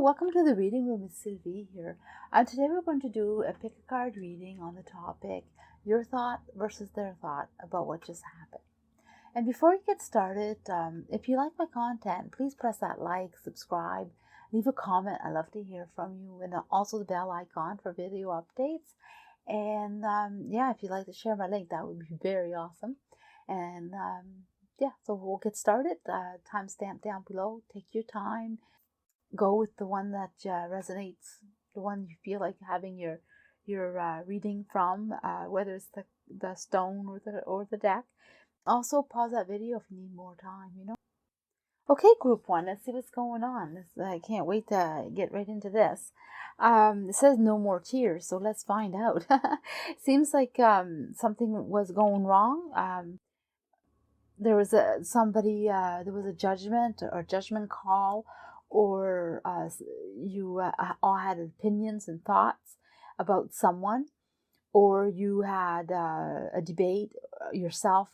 welcome to the reading room. It's Sylvie here. Today we're going to do a pick a card reading on the topic, your thought versus their thought about what just happened. And before we get started, if you like my content, please press that like, subscribe, leave a comment. I love to hear from you, and also the bell icon for video updates. And if you'd like to share my link, that would be very awesome. And so we'll get started. Timestamp down below. Take your time. Go with the one that resonates, the one you feel like having your reading from, whether it's the stone or the deck. Also, pause that video if you need more time. Okay, group one, let's see what's going on. I can't wait to get right into this. It says no more tears, so let's find out. Seems like something was going wrong. There was there was a judgment or judgment call, or you all had opinions and thoughts about someone, or you had a debate yourself,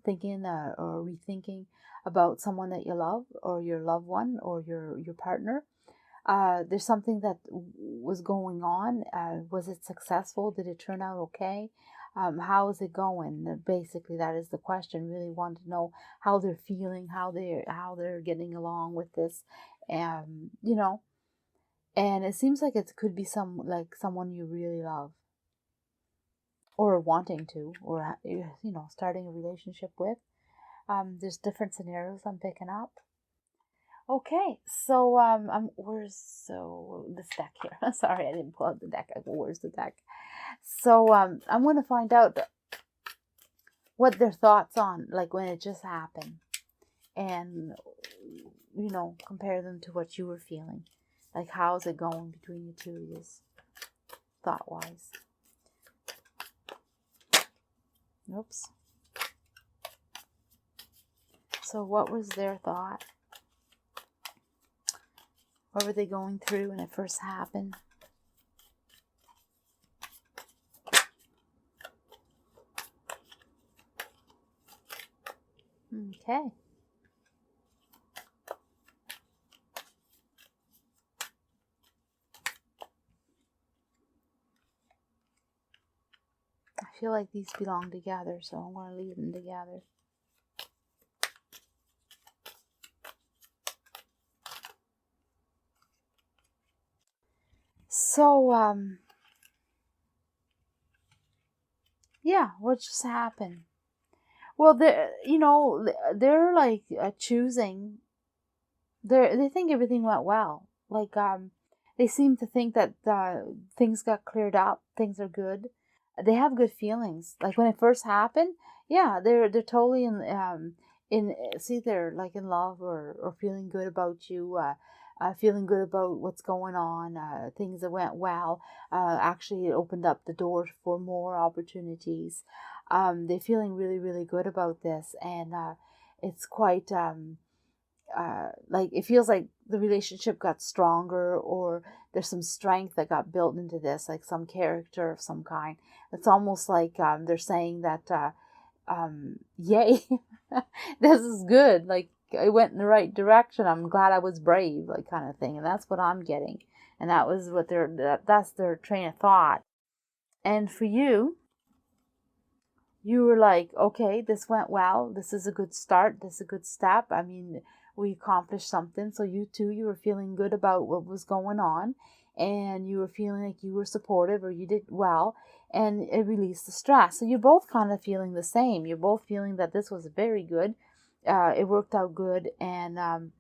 thinking or rethinking about someone that you love, or your loved one, or your partner. There's something that was going on. Was it successful? Did it turn out okay? How is it going? Basically, that is the question. Really want to know how they're feeling, how they're getting along with this, and it seems like it could be someone you really love, or wanting to, or starting a relationship with. There's different scenarios I'm picking up. Okay, so where's this deck here? Sorry, I didn't pull out the deck. Where's the deck? So I'm going to find out what their thoughts on, like, when it just happened, and compare them to what you were feeling. Like, how's it going between the two of you, thought-wise? Oops. So what was their thought? What were they going through when it first happened? Okay. I feel like these belong together, so I'm going to leave them together. So, what just happened? Well, they're like choosing. They think everything went well. Like, they seem to think that things got cleared up. Things are good. They have good feelings. Like, when it first happened, they're totally they're like in love, or feeling good about you. Feeling good about what's going on. Things that went well. Actually, it opened up the door for more opportunities. They're feeling really, really good about this, and it's quite like, it feels like the relationship got stronger, or there's some strength that got built into this, like some character of some kind. It's almost like they're saying that, yay, this is good. Like, I went in the right direction. I'm glad I was brave, like, kind of thing. And that's what I'm getting. And that was what that's their train of thought. And for you, you were like, okay, this went well. This is a good start. This is a good step. I mean, we accomplished something. So you were feeling good about what was going on, and you were feeling like you were supportive, or you did well, and it released the stress. So you're both kind of feeling the same. You're both feeling that this was very good. It worked out good, and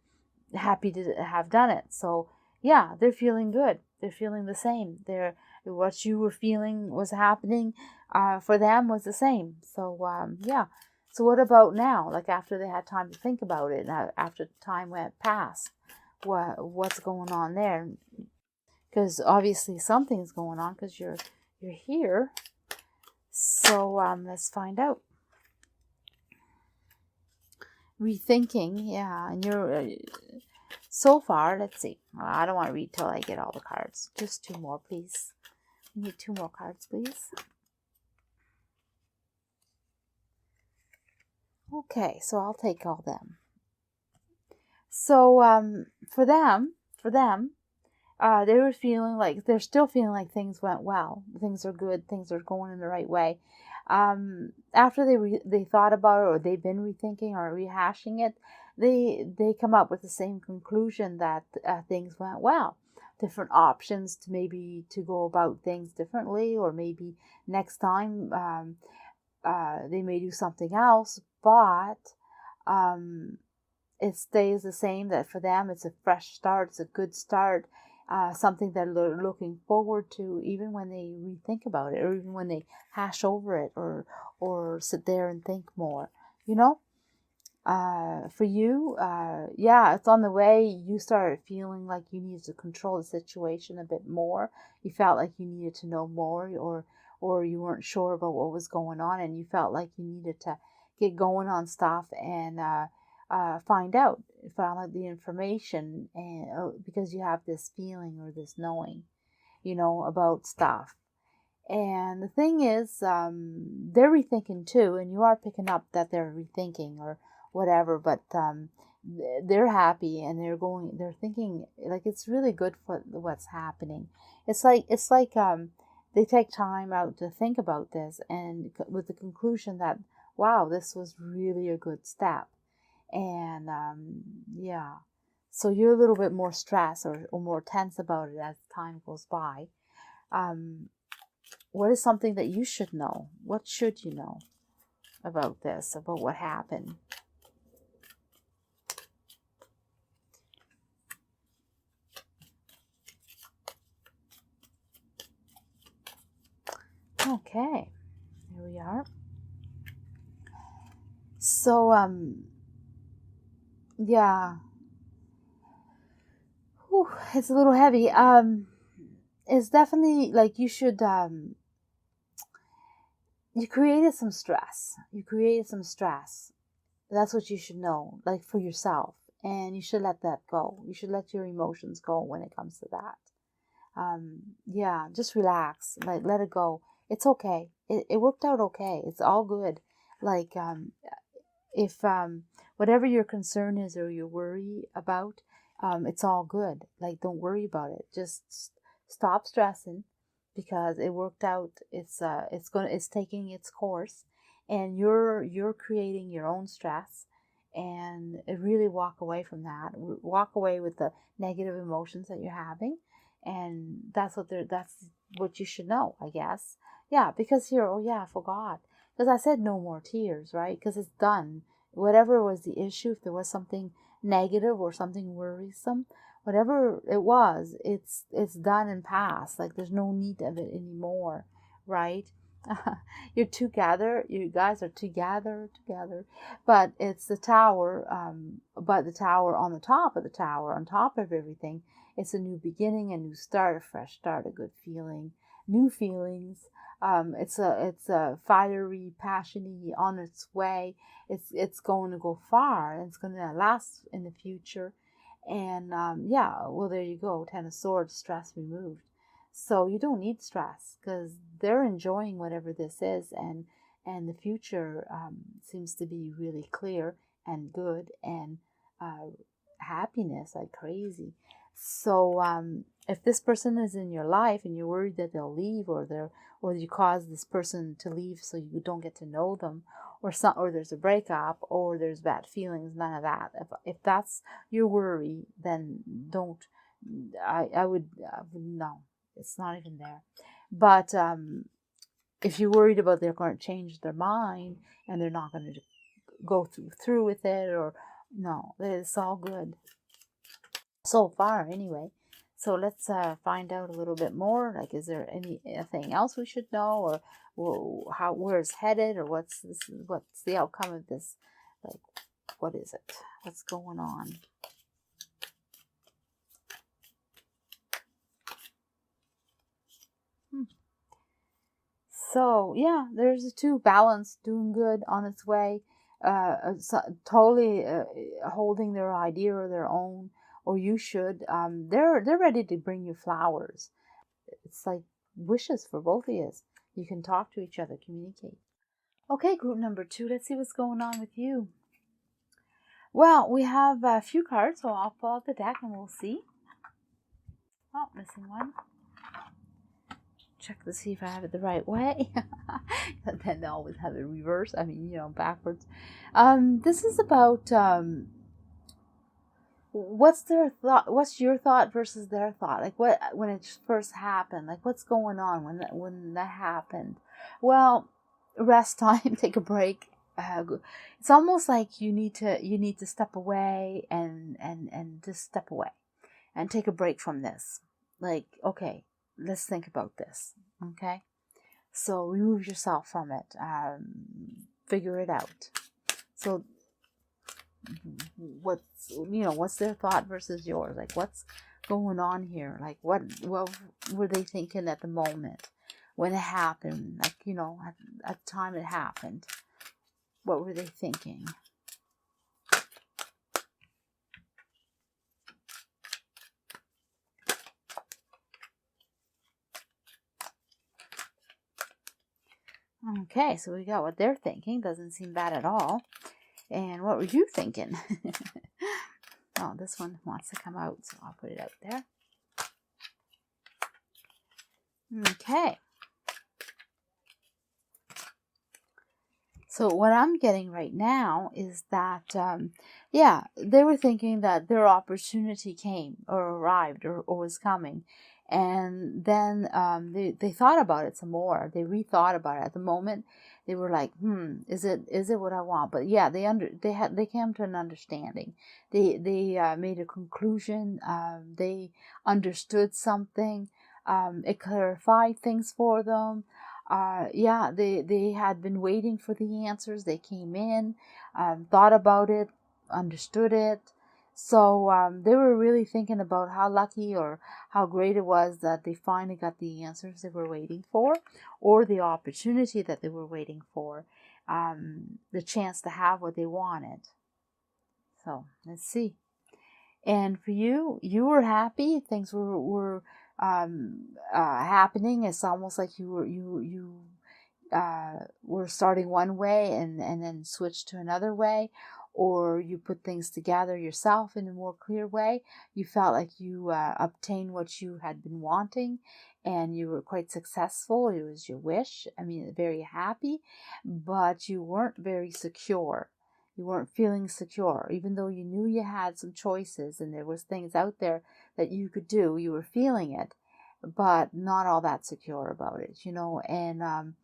happy to have done it. So they're feeling good. They're feeling the same. What you were feeling was happening for them was the same. So So what about now? Like, after they had time to think about it, after time went past, what's going on there? Because obviously something's going on, because you're here. So let's find out. Rethinking, and you're so far. Let's see. I don't want to read till I get all the cards. Just two more, please. We need two more cards, please. Okay, so I'll take all them. So for them, they were feeling like, they're still feeling like things went well. Things are good. Things are going in the right way. After they thought about it, or they've been rethinking or rehashing it, they come up with the same conclusion that things went well. Different options to maybe to go about things differently, or maybe next time they may do something else, but it stays the same, that for them it's a fresh start, it's a good start, something that they're looking forward to, even when they rethink about it, or even when they hash over it, or sit there and think more, you know. For you, yeah, it's on the way. You started feeling like you needed to control the situation a bit more. You felt like you needed to know more, or you weren't sure about what was going on, and you felt like you needed to get going on stuff and find out the information, and because you have this feeling or this knowing, about stuff. And the thing is, they're rethinking too, and you are picking up that they're rethinking or whatever, but they're happy, and they're thinking like it's really good for what's happening. It's like they take time out to think about this, and with the conclusion that, wow, this was really a good step. And yeah, so you're a little bit more stressed or more tense about it as time goes by. What is something that you should know? What should you know about this, about what happened? Okay, here we are. So, yeah. Whew, it's a little heavy. It's definitely like you should, you created some stress. That's what you should know, like for yourself. And you should let that go. You should let your emotions go when it comes to that. Yeah, just relax, like let it go. It's okay. It worked out okay. It's all good. Like, if whatever your concern is or your worry about, it's all good. Like, don't worry about it. Just stop stressing, because it worked out. It's taking its course, and you're creating your own stress. And really walk away from that. Walk away with the negative emotions that you're having, and that's what you should know, I guess. Yeah, because here, oh yeah, I forgot. Because I said no more tears, right? Because it's done. Whatever was the issue, if there was something negative or something worrisome, whatever it was, it's done and past. Like, there's no need of it anymore, right? You're together. You guys are together. But it's the tower. But the tower, on the top of the tower, on top of everything, it's a new beginning, a new start, a fresh start, a good feeling, new feelings. It's a fiery, passiony, on its way. It's going to go far, and it's going to last in the future. And yeah, well, there you go. 10 of Swords, stress removed. So you don't need stress, because they're enjoying whatever this is, and the future seems to be really clear and good, and happiness like crazy. So if this person is in your life and you're worried that they'll leave, or you cause this person to leave so you don't get to know them, or there's a breakup, or there's bad feelings, none of that. If that's your worry, then don't. I would no. It's not even there. But if you're worried about they're going to change their mind and they're not going to go through with it, or no, it's all good so far anyway. So let's find out a little bit more. Like, is there anything else we should know, or where it's headed, or what's the outcome of this? Like, what is it? What's going on? So yeah, there's a two, balance, doing good, on its way, totally holding their idea or their own, or you should. They're ready to bring you flowers. It's like wishes for both of you. You can talk to each other, communicate. Okay, group number 2. Let's see what's going on with you. Well, we have a few cards, so I'll pull out the deck and we'll see. Oh, missing one. Check to see if I have it the right way. Then they always have it reverse. I mean, backwards. This is about what's their thought, what's your thought versus their thought. Like what when it first happened, like what's going on when that happened. Well, rest time, take a break. It's almost like you need to step away and just step away and take a break from this. Like, okay, let's think about this. Okay, so remove yourself from it. Figure it out. So what's their thought versus yours? Like what's going on here? Like what were they thinking at the moment when it happened? Like, at the time it happened, what were they thinking? Okay, so we got what they're thinking. Doesn't seem bad at all. And what were you thinking? Oh, this one wants to come out, so I'll put it out there. Okay. So what I'm getting right now is that, they were thinking that their opportunity came or arrived or was coming. And then they thought about it some more. They rethought about it. At the moment, they were like, is it what I want? But yeah, they came to an understanding. They made a conclusion. They understood something. It clarified things for them. They had been waiting for the answers. They came in, thought about it, understood it. So they were really thinking about how lucky or how great it was that they finally got the answers they were waiting for, or the opportunity that they were waiting for, the chance to have what they wanted. So let's see. And for you, you were happy. Things were happening. It's almost like you were starting one way and then switched to another way, or you put things together yourself in a more clear way. You felt like you obtained what you had been wanting, and you were quite successful. It was your wish. I mean, very happy, but you weren't very secure. You weren't feeling secure, even though you knew you had some choices and there was things out there that you could do. You were feeling it, but not all that secure about it, and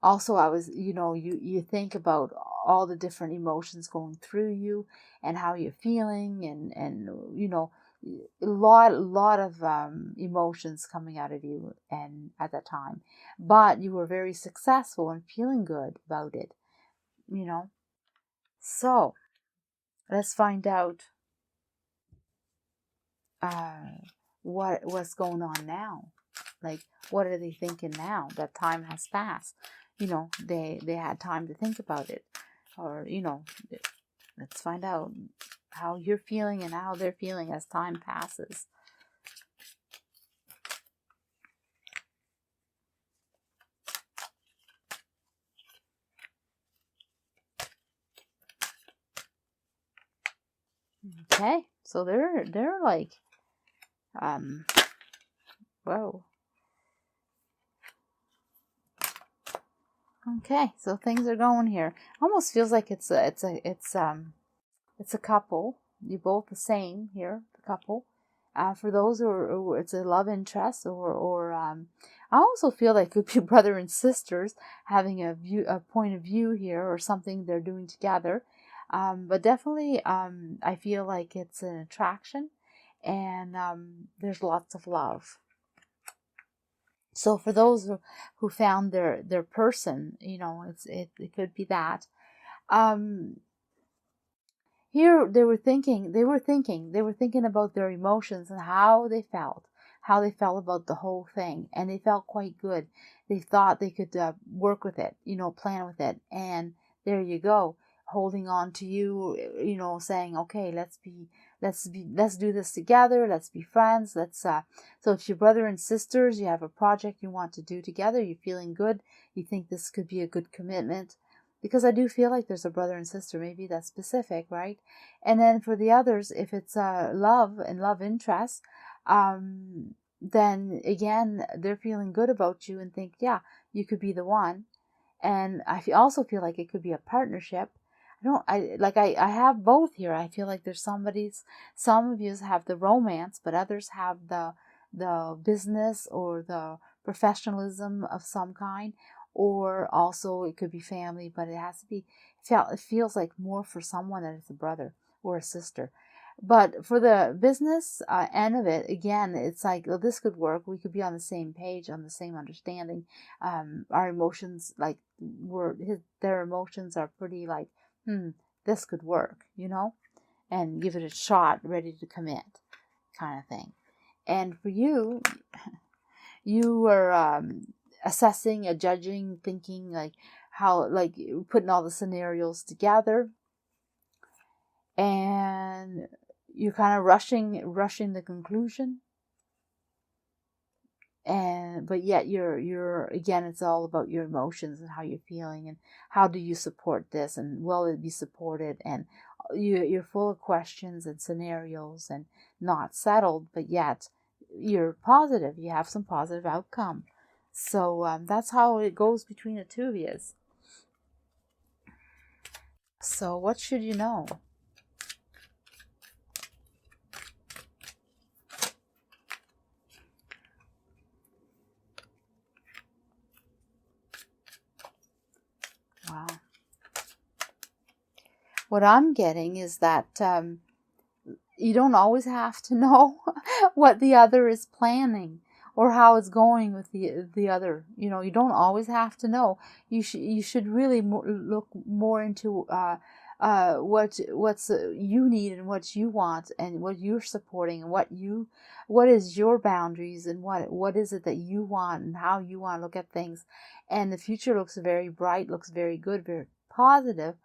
also I was, you think about all the different emotions going through you and how you're feeling, and a lot of emotions coming out of you and at that time, but you were very successful and feeling good about it. So let's find out what's going on now. Like, what are they thinking now that time has passed? They had time to think about it. Or, let's find out how you're feeling and how they're feeling as time passes. Okay, so they're like, whoa. Okay, so things are going here. Almost feels like it's a couple. You're both the same here, the couple. For those who it's a love interest, or I also feel like it could be brother and sisters having a point of view here, or something they're doing together. But definitely, I feel like it's an attraction, and there's lots of love. So for those who found their person, it could be that. Here they were thinking about their emotions and how they felt about the whole thing, and they felt quite good. They thought they could work with it, plan with it, and there you go, holding on to you, saying, okay, let's do this together, let's be friends, so if you're brother and sisters, you have a project you want to do together, you're feeling good, you think this could be a good commitment. Because I do feel like there's a brother and sister, maybe that's specific, right? And then for the others, if it's love and love interest, then again, they're feeling good about you and think, yeah, you could be the one. And I also feel like it could be a partnership. I have both here. I feel like there's some of you have the romance, but others have the business or the professionalism of some kind, or also it could be family, but it has to be, it feels like more for someone that is a brother or a sister. But for the business end of it, again, it's like, well, this could work. We could be on the same page, on the same understanding. Our emotions, like, their emotions are pretty like, this could work, and give it a shot, ready to commit, kind of thing. And for you, you are assessing, judging, thinking, like how, like putting all the scenarios together, and you're kind of rushing the conclusion. But yet you're again, it's all about your emotions and how you're feeling and how do you support this and will it be supported, and you're full of questions and scenarios and not settled, but yet you're positive, you have some positive outcome. So that's how it goes between the two of you. So what should you know? Wow. What I'm getting is that you don't always have to know what the other is planning or how it's going with the other. You don't always have to know. You should really look more into what's you need and what you want and what you're supporting and what is your boundaries and what is it that you want and how you want to look at things. And the future looks very bright, looks very good, very positive.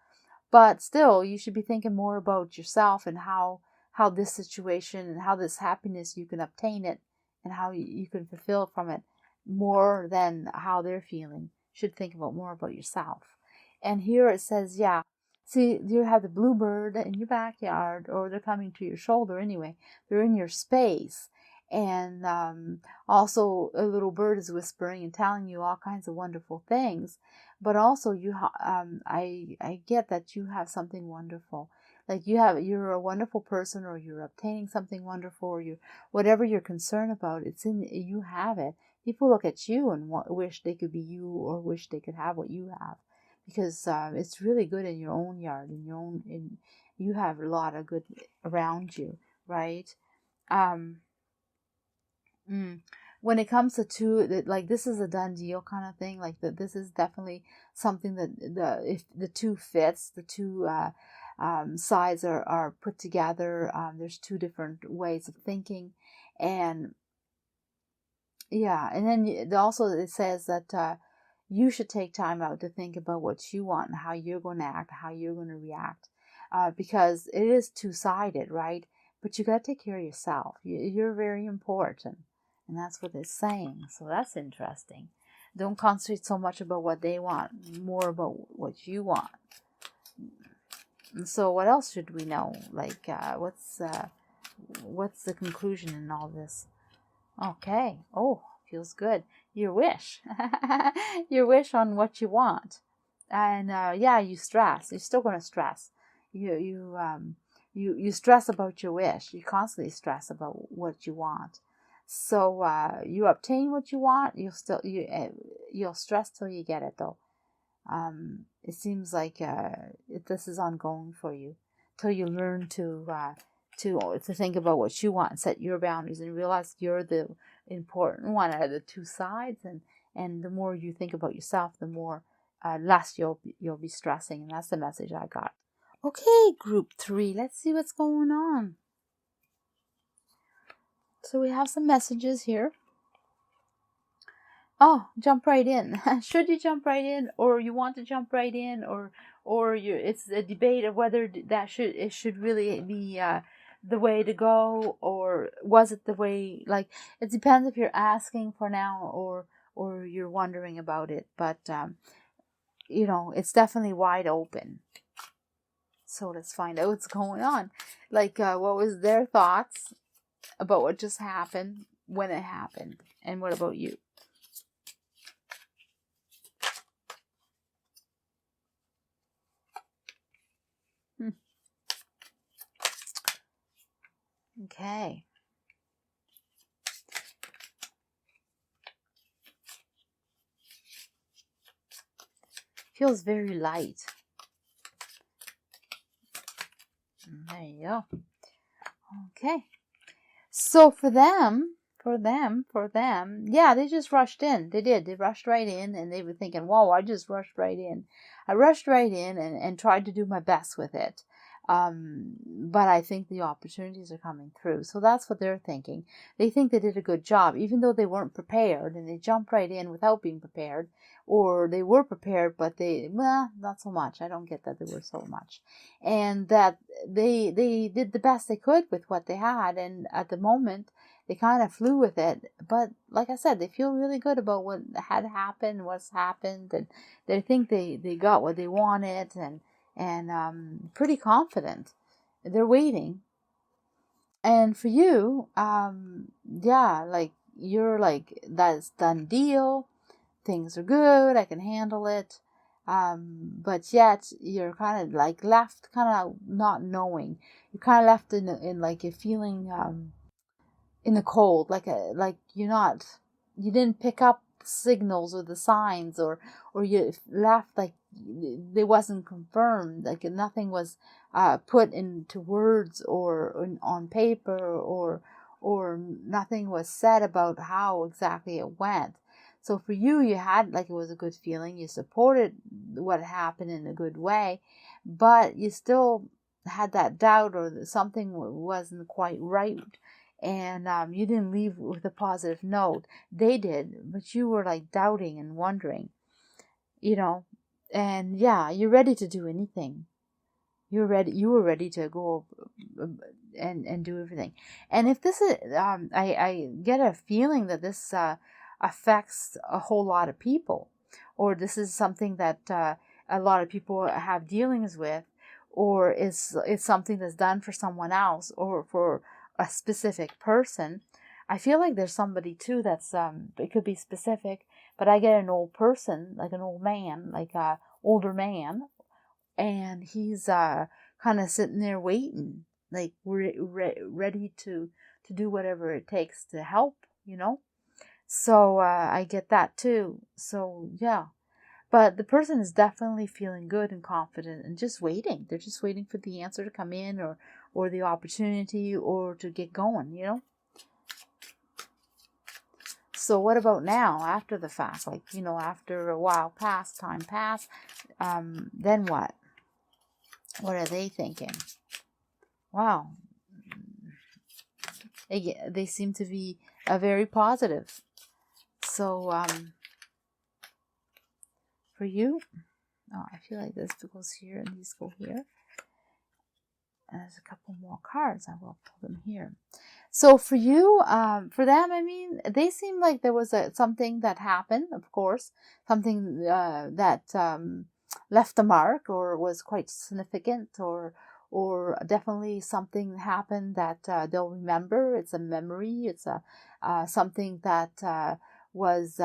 But still, you should be thinking more about yourself and how this situation and how this happiness, you can obtain it and how you can fulfill from it more than how they're feeling. You should think more about yourself. And here it says, yeah, see, you have the bluebird in your backyard, or they're coming to your shoulder anyway. They're in your space. And also a little bird is whispering and telling you all kinds of wonderful things. But also I get that you have something wonderful. Like you're a wonderful person, or you're obtaining something wonderful, or whatever you're concerned about, you have it. People look at you and wish they could be you, or wish they could have what you have, because it's really good in your own yard, you have a lot of good around you, right? When it comes to two, like this is a done deal kind of thing. Like this is definitely something that if the two fits, the two sides are put together. There's two different ways of thinking, and yeah, and then also it says that you should take time out to think about what you want and how you're going to act, how you're going to react, because it is two-sided, right? But you got to take care of yourself. You're very important. And that's what it's saying. So that's interesting. Don't concentrate so much about what they want, more about what you want. And so what else should we know? Like, what's the conclusion in all this? Okay. Oh, feels good. Your wish. Your wish on what you want. And yeah, you stress. You're still going to stress. You stress about your wish. You constantly stress about what you want. So you obtain what you want. You'll stress till you get it, though. It seems like this is ongoing for you till you learn to think about what you want and set your boundaries and realize you're the important one out of the two sides. And the more you think about yourself, the more less you'll be stressing. And that's the message I got. Okay, group 3. Let's see what's going on. So we have some messages here. Oh, jump right in. Should you jump right in, or you want to jump right in, or it's a debate of whether it should really be the way to go, or was it the way? Like, it depends if you're asking for now or you're wondering about it. But it's definitely wide open. So let's find out what's going on. Like, what was their thoughts about what just happened? when it happened. And what about you? Okay. Feels very light. There you go. Okay. So for them, yeah, they just rushed in. They did. They rushed right in, and they were thinking, whoa, I just rushed right in. I rushed right in and tried to do my best with it. But I think the opportunities are coming through. So that's what they're thinking. They think they did a good job, even though they weren't prepared, and they jumped right in without being prepared. Or they were prepared, but not so much. I don't get that they were so much. And that they did the best they could with what they had. And at the moment, they kind of flew with it. But like I said, they feel really good about what had happened, what's happened. And they think they got what they wanted, and pretty confident. They're waiting. And for you, yeah, like you're like, that's done deal. Things are good. I can handle it. But yet you're kind of like left, kind of not knowing. You're kind of left in like a feeling in the cold, like you didn't pick up signals or the signs, or you left like they wasn't confirmed, like nothing was put into words or on paper, or nothing was said about how exactly it went. So for you, you had like it was a good feeling. You supported what happened in a good way, but you still had that doubt, or that something wasn't quite right. And you didn't leave with a positive note. They did, but you were like doubting and wondering, and yeah, you're ready to do anything. You were ready to go and do everything. And if this is, I get a feeling that this affects a whole lot of people, or this is something that a lot of people have dealings with, or it's something that's done for someone else or for a specific person. I feel like there's somebody too that's it could be specific, but I get an old person, like an old man, like a older man, and he's kind of sitting there waiting, like ready to do whatever it takes to help, So I get that too. So yeah, but the person is definitely feeling good and confident and just waiting. They're just waiting for the answer to come in, or the opportunity, or to get going. So what about now, after the fact? Like, after a while time passed, then what? What are they thinking? Wow. They seem to be very positive. So, for you, I feel like this goes here and these go here. And there's a couple more cards. I will pull them here. So for you, for them, I mean, they seem like there was something that happened, of course, something that left a mark, or was quite significant, or definitely something happened that they'll remember. It's a memory. It's something that was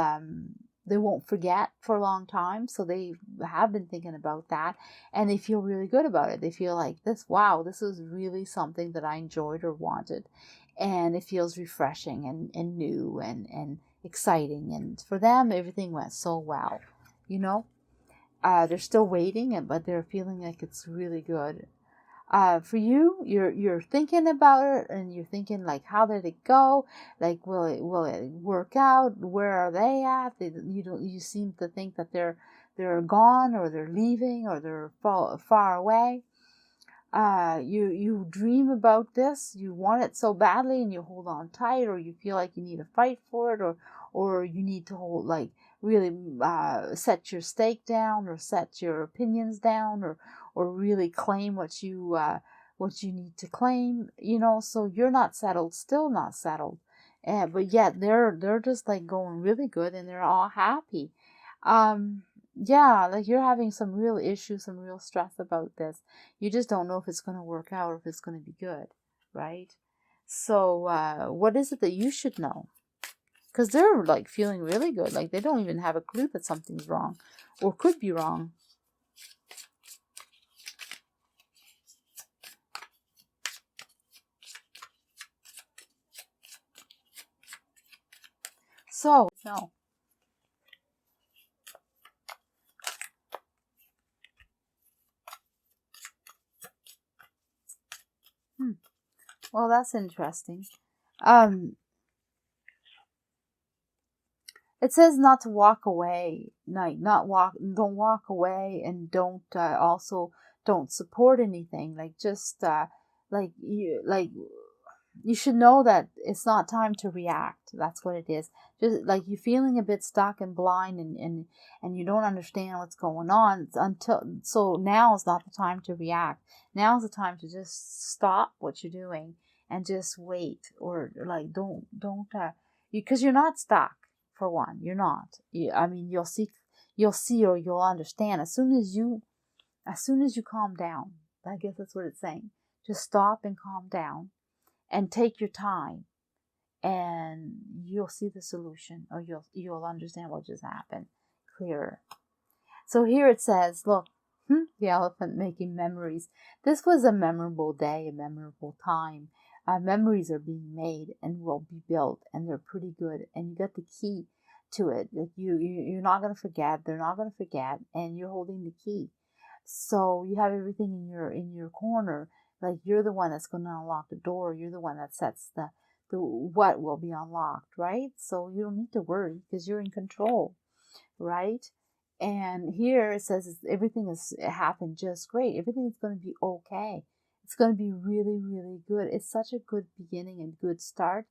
they won't forget for a long time. So they have been thinking about that, and they feel really good about it. They feel like this was really something that I enjoyed or wanted, and it feels refreshing and new and exciting. And for them, everything went so well. They're still waiting, but they're feeling like it's really good. For you, you're thinking about it, and you're thinking like, how did it go? Like, will it work out? Where are they at? You seem to think that they're gone, or they're leaving, or they're far away. You dream about this. You want it so badly, and you hold on tight, or you feel like you need to fight for it, or you need to hold, like, really set your stake down, or set your opinions down, or really claim what you need to claim. So you're not settled, still not settled, but yet they're just like going really good, and they're all happy. Yeah, like you're having some real issues, some real stress about this. You just don't know if it's going to work out, or if it's going to be good, right? So what is it that you should know? Because they're like feeling really good. Like they don't even have a clue that something's wrong or could be wrong. So, no. Well, that's interesting. It says not to walk away, like don't walk away, and don't support anything. Like just you should know that it's not time to react. That's what it is. Just like you're feeling a bit stuck and blind, and you don't understand what's going on so now is not the time to react. Now is the time to just stop what you're doing and just wait, or like don't because you're not stuck. For one, you're not. I mean, you'll see, or you'll understand as soon as you calm down. I guess that's what it's saying. Just stop and calm down, and take your time, and you'll see the solution, or you'll understand what just happened clearer. So here it says, look, the elephant making memories. This was a memorable day, a memorable time. Memories are being made and will be built, and they're pretty good. And you got the key to it. Like you're not gonna forget. They're not gonna forget, and you're holding the key. So you have everything in your corner. Like you're the one that's gonna unlock the door. You're the one that sets the what will be unlocked, right? So you don't need to worry because you're in control, right? And here it says everything has happened just great. Everything is going to be okay. It's going to be really, really good. It's such a good beginning and good start.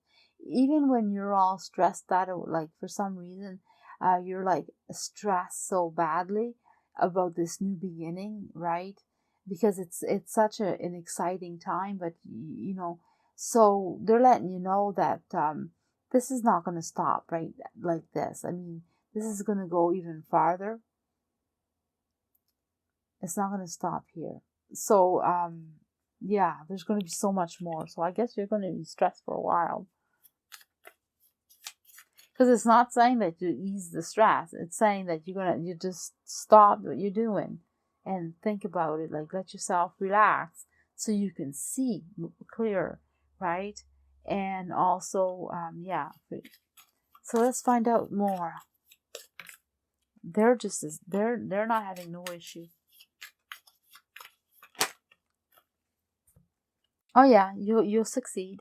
Even when you're all stressed out, like for some reason, you're like stressed so badly about this new beginning, right? Because it's such an exciting time, but so they're letting you know that this is not going to stop right like this. I mean, this is going to go even farther. It's not going to stop here. So, yeah, there's going to be so much more. So I guess you're going to be stressed for a while. Because it's not saying that you ease the stress. It's saying that you just stop what you're doing and think about it. Like let yourself relax so you can see clearer, right? And also, yeah. So let's find out more. They're not having no issue. Oh yeah, you'll succeed.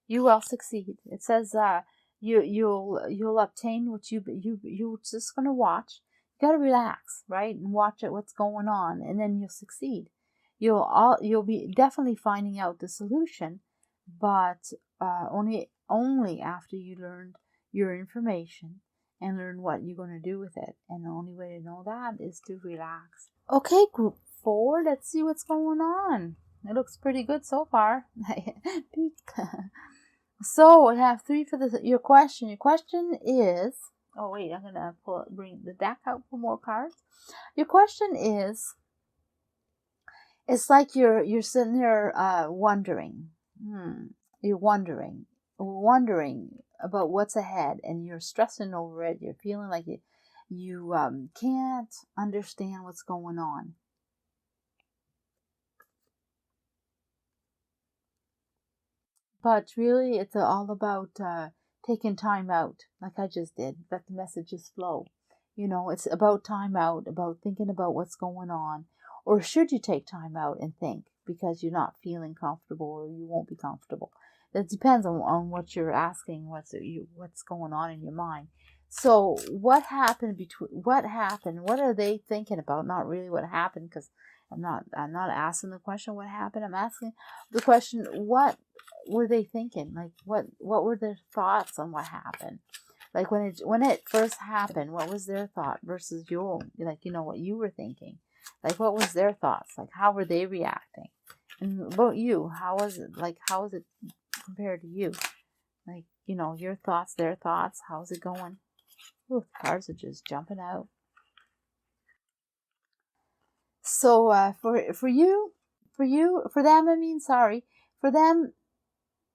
You will succeed. It says you'll obtain what you just gonna watch. You gotta relax, right, and watch it what's going on, and then you'll succeed. You'll be definitely finding out the solution, but only after you learn your information and learn what you're gonna do with it. And the only way to know that is to relax. Okay, group 4. Let's see what's going on. It looks pretty good so far. So I have 3 for your question. Your question is, oh wait, I'm gonna bring the deck out for more cards. Your question is, it's like you're sitting there wondering. You're wondering about what's ahead, and you're stressing over it. You're feeling like you can't understand what's going on. But really, it's all about taking time out, like I just did. Let the messages flow. It's about time out, about thinking about what's going on. Or should you take time out and think because you're not feeling comfortable, or you won't be comfortable? That depends on what you're asking, what's going on in your mind. So what happened? What are they thinking about? Not really what happened, because I'm not asking the question what happened. I'm asking the question, what were they thinking? Like what were their thoughts on what happened? Like when it first happened, what was their thought versus your, like, what you were thinking? Like what was their thoughts? Like how were they reacting? And about you, how was it compared to you? Like, your thoughts, their thoughts, how's it going? Ooh, the cards are just jumping out. So for them, for them,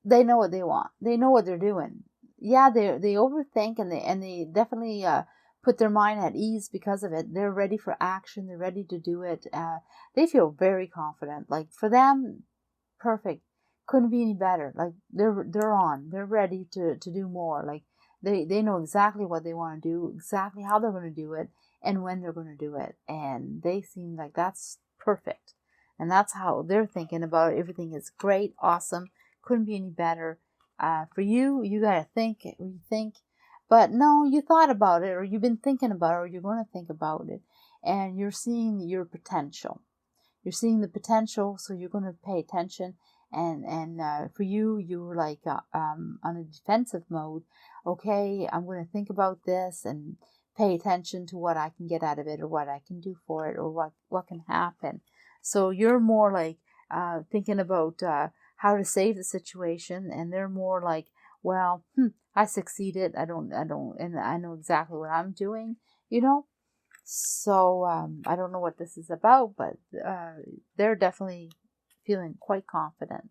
they know what they want. They know what they're doing. Yeah, they overthink, and they definitely put their mind at ease because of it. They're ready for action. They're ready to do it. They feel very confident. Like for them, perfect. Couldn't be any better. Like they're on. They're ready to do more. Like they know exactly what they want to do, exactly how they're going to do it, and when they're going to do it. And they seem like that's perfect. And that's how they're thinking about it. Everything is great, awesome, couldn't be any better. For you, you got to think, rethink. But no, you thought about it, or you've been thinking about it, or you're going to think about it. And you're seeing your potential. You're seeing the potential, so you're going to pay attention. And for you, you're like on a defensive mode. Okay, I'm going to think about this and pay attention to what I can get out of it, or what I can do for it, or what can happen. So you're more like thinking about how to save the situation, and they're more like, well, I succeeded. And I know exactly what I'm doing, you know. So I don't know what this is about, but they're definitely feeling quite confident.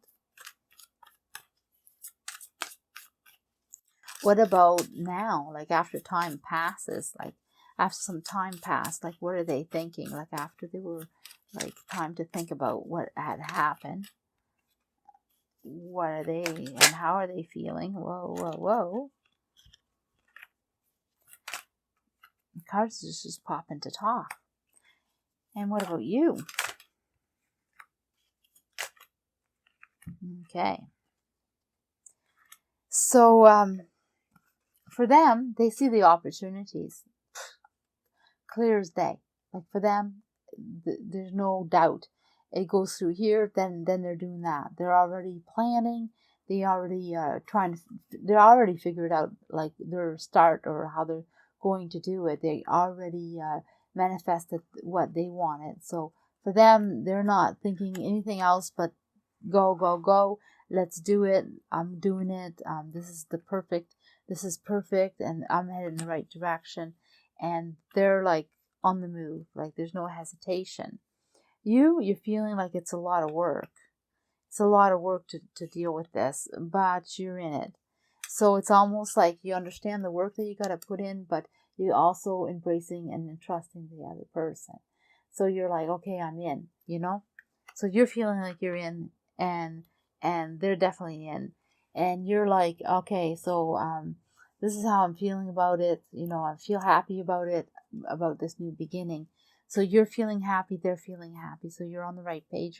What about now? Like after time passes, like after some time passed, like what are they thinking? Like after they were like time to think about what had happened. What are they and how are they feeling? Whoa, whoa, whoa. The cards just pop into talk. And what about you? Okay. So for them, they see the opportunities clear as day. Like for them, there's no doubt. It goes through here, then they're doing that. They're already planning. They already they're already figured out like their start or how they're going to do it. They already manifested what they wanted. So for them, they're not thinking anything else but go, go, go. Let's do it. I'm doing it. This is perfect, and I'm headed in the right direction. And they're like on the move, like there's no hesitation. You're feeling like it's a lot of work. It's a lot of work to deal with this, but you're in it. So it's almost like you understand the work that you got to put in, but you're also embracing and entrusting the other person. So you're like, okay, I'm in, you know? So you're feeling like you're in, and they're definitely in. And you're like, okay, so this is how I'm feeling about it. You know, I feel happy about it, about this new beginning. So you're feeling happy, they're feeling happy. So you're on the right page,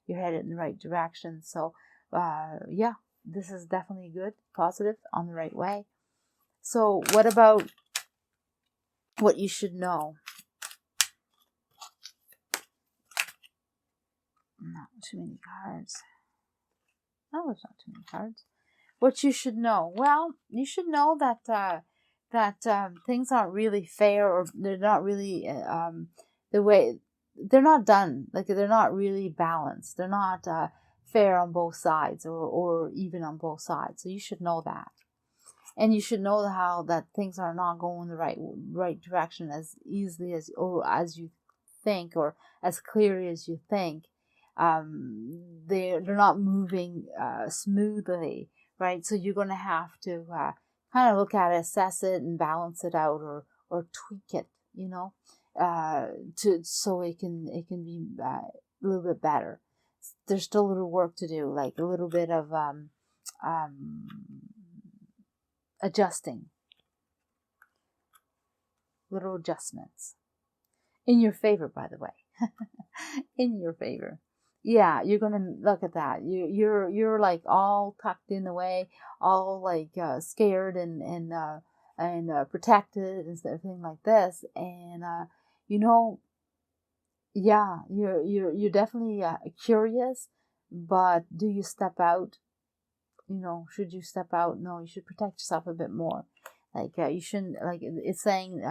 you're headed in the right direction. So yeah, this is definitely good, positive, on the right way. So what about what you should know? Not too many cards. No, there's not too many cards. What you should know? Well, you should know that things aren't really fair, or they're not really the way they're not done. Like they're not really balanced. They're not fair on both sides, or even on both sides. So you should know that, and you should know how that things are not going the right direction as easily as you think, or as clearly as you think. They're not moving smoothly, right? So you're going to have to kind of look at it, assess it, and balance it out, or tweak it, you know, so it can be a little bit better. There's still a little work to do, like a little bit of adjusting, little adjustments in your favor, by the way. In your favor. Yeah, you're gonna look at that. You're like all tucked in the way, all like scared and protected and everything like this. And you know, yeah, you're definitely curious, but do you step out? You know, should you step out? No, you should protect yourself a bit more. Like you shouldn't, like it's saying,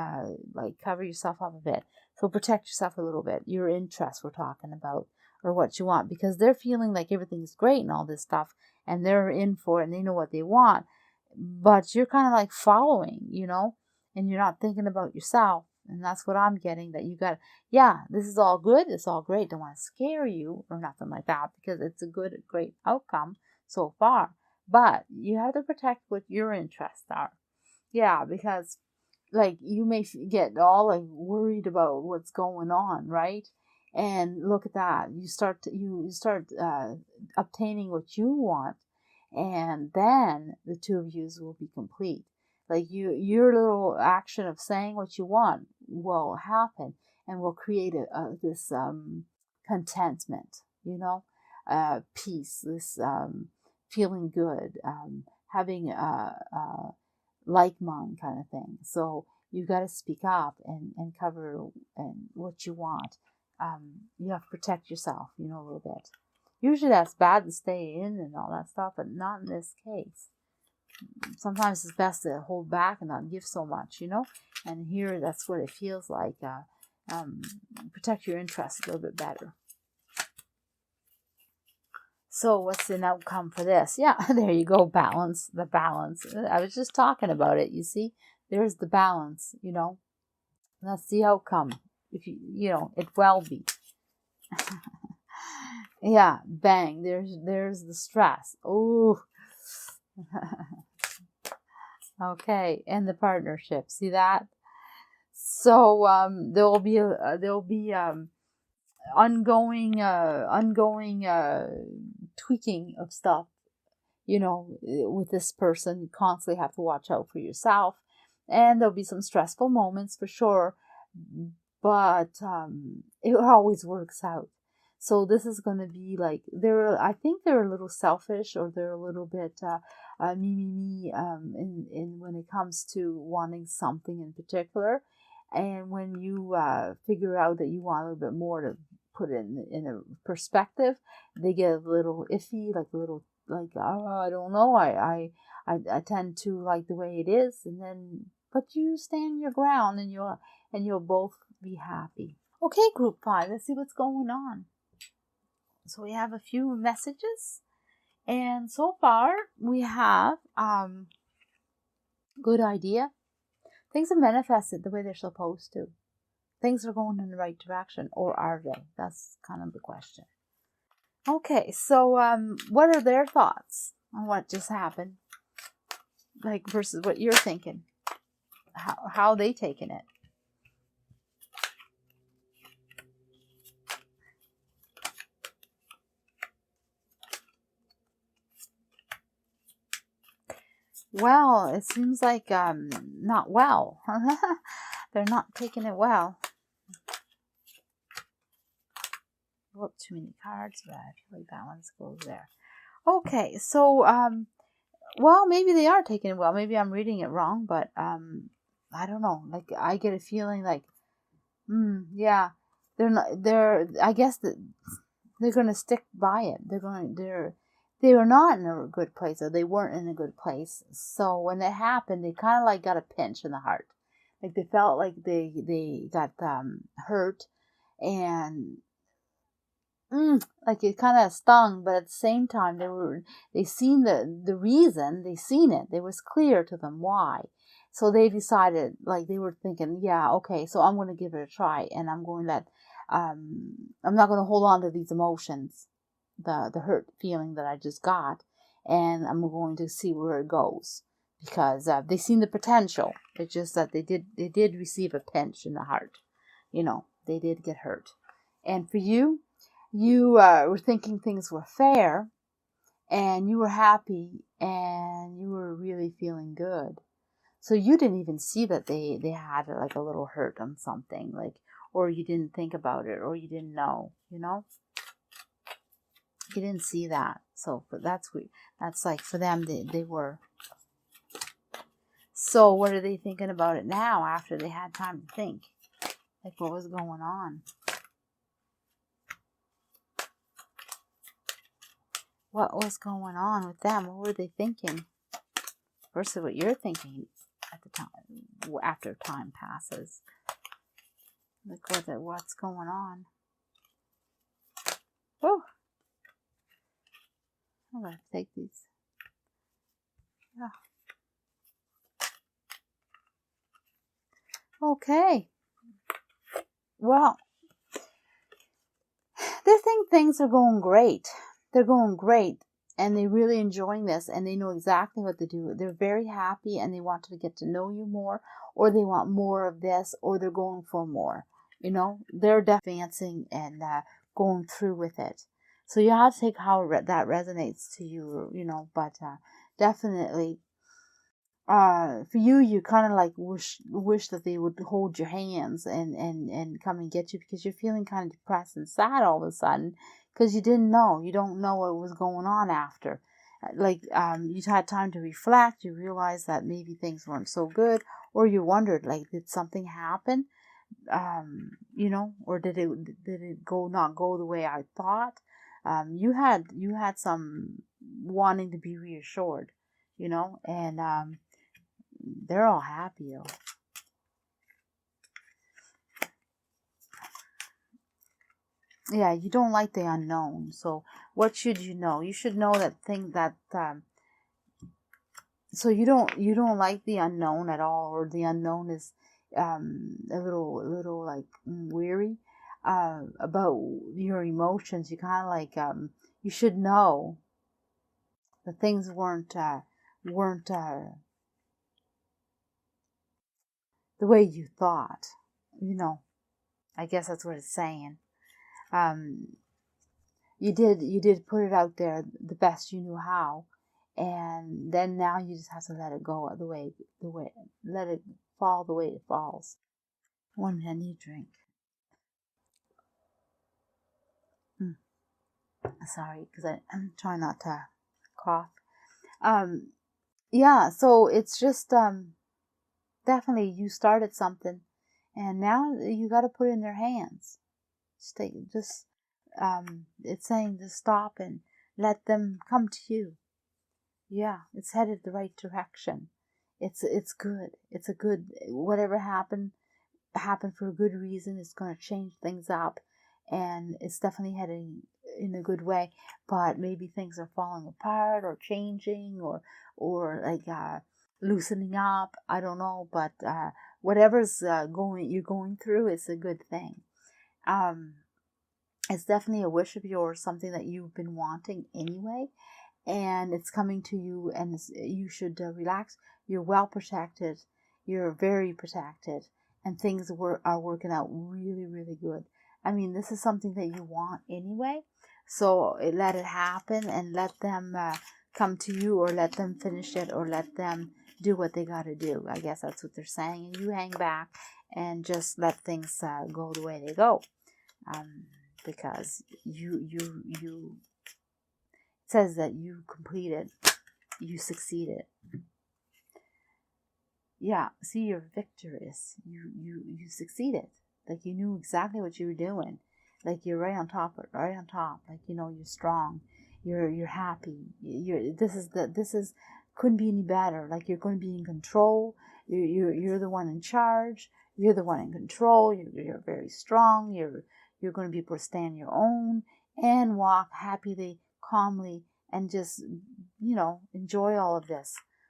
like cover yourself up a bit. So protect yourself a little bit. Your interests we're talking about, or what you want, because they're feeling like everything's great and all this stuff, and they're in for it and they know what they want, but you're kind of like following, you know, and you're not thinking about yourself. And that's what I'm getting, that you got, yeah, this is all good, it's all great. Don't want to scare you or nothing like that, because it's a good, great outcome so far. but you have to protect what your interests are. Yeah, because like you may get all like worried about what's going on, right? And look at that, you start obtaining what you want, and then the two of you will be complete. Like your little action of saying what you want will happen and will create this contentment, peace, this feeling good, having a like mind kind of thing. So you got to speak up and cover and what you want. You have to protect yourself, a little bit. Usually that's bad to stay in and all that stuff, but not in this case. Sometimes it's best to hold back and not give so much, and here that's what it feels like. Protect your interests a little bit better. So what's the outcome for this? Yeah, there you go. Balance, the balance. I was just talking about it. You see, there's the balance, That's the outcome. If it will be. Yeah, bang. There's the stress. Oh. Okay, and the partnership. See that? So there will be ongoing tweaking of stuff, with this person. You constantly have to watch out for yourself, and there'll be some stressful moments for sure, but it always works out. So this is going to be like, I think they're a little selfish, or they're a little bit me in when it comes to wanting something in particular. And when you figure out that you want a little bit more to put in a perspective, they get a little iffy, like a little like, oh, I don't know, I tend to like the way it is, but you stand your ground, and you'll both be happy. Okay, group 5, let's see what's going on. So we have a few messages, and so far we have good idea. Things are manifested the way they're supposed to. Things are going in the right direction, or are they? That's kind of the question. Okay, so what are their thoughts on what just happened? Like, versus what you're thinking. How are they taking it? Well, it seems like not well. They're not taking it well. Whoop, too many cards, but I feel like that one goes there. Okay, so well, maybe they are taking it well. Maybe I'm reading it wrong, but I don't know. Like, I get a feeling like, yeah, I guess that they're going to stick by it. They were not in a good place, or they weren't in a good place. So when it happened, they kind of like got a pinch in the heart. Like, they felt like they got hurt, and like it kind of stung, but at the same time they seen the reason, they seen it. It was clear to them why. So they decided, like, they were thinking, yeah, okay, so I'm going to give it a try, and I'm going to I'm not going to hold on to these emotions, the hurt feeling that I just got, and I'm going to see where it goes, because they seen the potential. It's just that they did receive a pinch in the heart. They did get hurt. And for you were thinking things were fair, and you were happy, and you were really feeling good. So you didn't even see that they had like a little hurt on something, like, or you didn't think about it, or you didn't know, You didn't see that. So that's like for them, they were. So what are they thinking about it now, after they had time to think? Like, what was going on? What was going on with them? What were they thinking? Versus what you're thinking at the time, after time passes. Like, what's going on? Oh, I'm going to take these. Yeah. Okay. Well, they think things are going great. They're going great. and they're really enjoying this, and they know exactly what to do. They're very happy, and they want to get to know you more, or they want more of this, or they're going for more. You know, they're advancing and going through with it. So you have to take how that resonates to you, you know, but definitely for you, you kind of like wish that they would hold your hands and come and get you, because you're feeling kind of depressed and sad all of a sudden, because you don't know what was going on after. Like you had time to reflect, you realized that maybe things weren't so good, or you wondered, like, did something happen, you know, or did it not go the way I thought? You had some wanting to be reassured, you know, and they're all happy though. Yeah, you don't like the unknown. So what should you know? You should know so you don't like the unknown at all, or the unknown is a little like weary about your emotions. You kind of like you should know that things weren't the way you thought, you know. I guess that's what it's saying. You did put it out there the best you knew how, and then now you just have to let it go let it fall the way it falls. 1 minute, I need a drink. Sorry, because I'm trying not to cough. Yeah, so it's just definitely you started something, and now you got to put it in their hands. It's saying to stop and let them come to you. Yeah, it's headed the right direction. It's good. It's a good, whatever happened for a good reason. It's going to change things up, and it's definitely heading in a good way. But maybe things are falling apart or changing or like loosening up. I don't know, but whatever's you're going through, it's a good thing. It's definitely a wish of yours, something that you've been wanting anyway, and it's coming to you, and you should relax. You're well protected. You're very protected, and things are working out really, really good. I mean, this is something that you want anyway, so let it happen, and let them come to you, or let them finish it, or let them do what they got to do. I guess that's what they're saying, and you hang back and just let things go the way they go, because you says that you completed, you succeeded. Yeah, see, you're victorious. You succeeded. Like, you knew exactly what you were doing. Like, you're right on top. Like, you know, you're strong. You're happy. Couldn't be any better. Like, you're going to be in control. You're the one in charge. You're the one in control. You're very strong. You're going to be able to stand your own and walk happily, calmly, and just, you know, enjoy all of this.